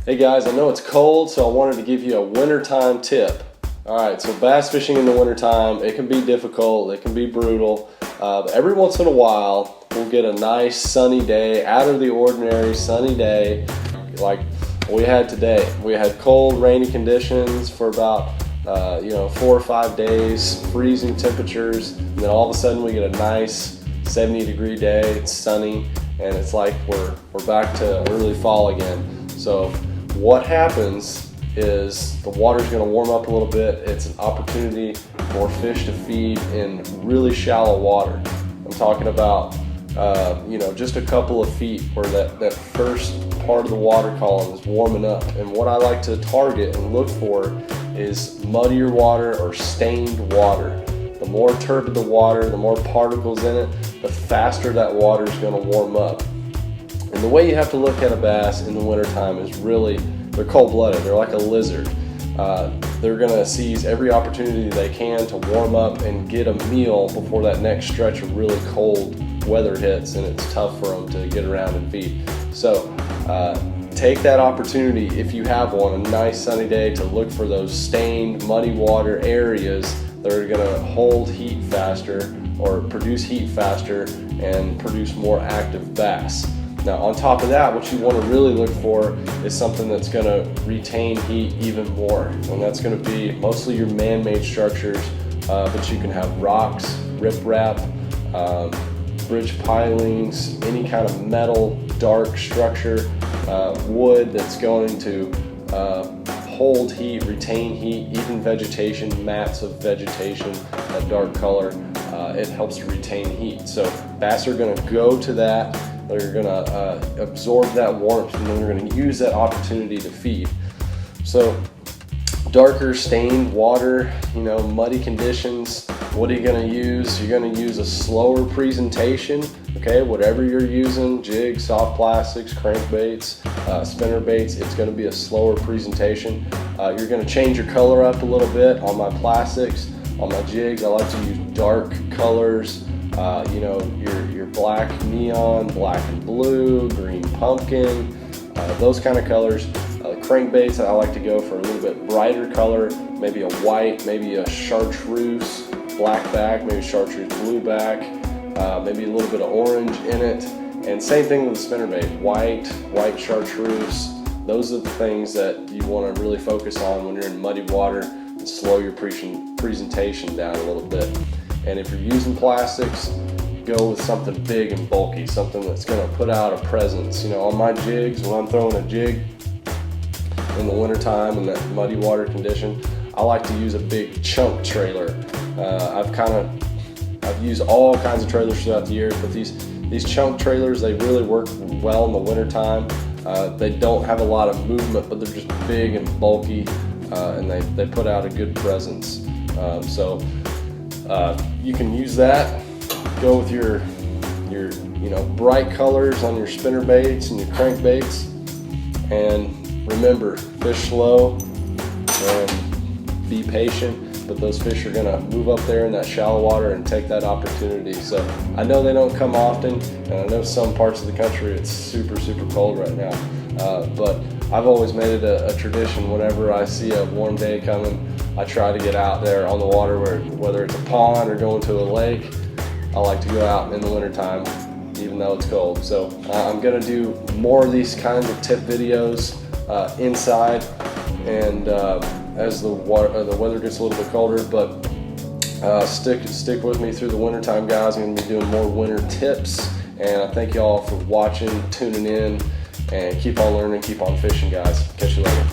Hey guys, I know it's cold, so I wanted to give you a wintertime tip. Alright, so bass fishing in the wintertime, it can be difficult, it can be brutal, but every once in a while we'll get a nice sunny day, out of the ordinary sunny day, like we had today. We had cold, rainy conditions for about 4 or 5 days, freezing temperatures, and then all of a sudden we get a nice 70-degree day, it's sunny, and it's like we're back to early fall again. So what happens is the water's going to warm up a little bit. It's an opportunity for fish to feed in really shallow water. I'm talking about just a couple of feet where that first part of the water column is warming up. And what I like to target and look for is muddier water or stained water. The more turbid the water, the more particles in it, the faster that water is going to warm up. And the way you have to look at a bass in the wintertime is really, they're cold-blooded. They're like a lizard. They're going to seize every opportunity they can to warm up and get a meal before that next stretch of really cold weather hits, and it's tough for them to get around and feed. So take that opportunity, if you have one, a nice sunny day, to look for those stained, muddy water areas that are going to hold heat faster or produce heat faster and produce more active bass. Now, on top of that, what you want to really look for is something that's going to retain heat even more, and that's going to be mostly your man-made structures, but you can have rocks, riprap, bridge pilings, any kind of metal, dark structure, wood that's going to hold heat, retain heat, even vegetation, mats of vegetation, that dark color, it helps to retain heat. So bass are going to go to that. They're going to absorb that warmth, and then they're going to use that opportunity to feed. So darker stained water, muddy conditions, what are you going to use? You're going to use a slower presentation, okay? Whatever you're using, jigs, soft plastics, crankbaits, spinner baits, it's going to be a slower presentation. You're going to change your color up a little bit on my plastics. On my jigs, I like to use dark colors. Your black neon, black and blue, green pumpkin, those kind of colors. Crankbaits, I like to go for a little bit brighter color, maybe a white, maybe a chartreuse black back, maybe chartreuse blue back, maybe a little bit of orange in it. And same thing with the spinnerbait, white chartreuse. Those are the things that you want to really focus on when you're in muddy water, and slow your presentation down a little bit. And if you're using plastics, go with something big and bulky, something that's going to put out a presence. On my jigs, when I'm throwing a jig in the wintertime in that muddy water condition, I like to use a big chunk trailer. I've used all kinds of trailers throughout the years, but these chunk trailers, they really work well in the wintertime. They don't have a lot of movement, but they're just big and bulky, and they put out a good presence. You can use that. Go with your bright colors on your spinner baits and your crankbaits, and remember, fish slow and be patient. But those fish are gonna move up there in that shallow water and take that opportunity. So I know they don't come often, and I know some parts of the country it's super cold right now. But I've always made it a tradition. Whenever I see a warm day coming, I try to get out there on the water, whether it's a pond or going to a lake. I like to go out in the wintertime, even though it's cold. So I'm gonna do more of these kinds of tip videos inside, and as the weather gets a little bit colder, but stick with me through the wintertime, guys. I'm gonna be doing more winter tips, and I thank y'all for watching, tuning in, and keep on learning, keep on fishing, guys. Catch you later.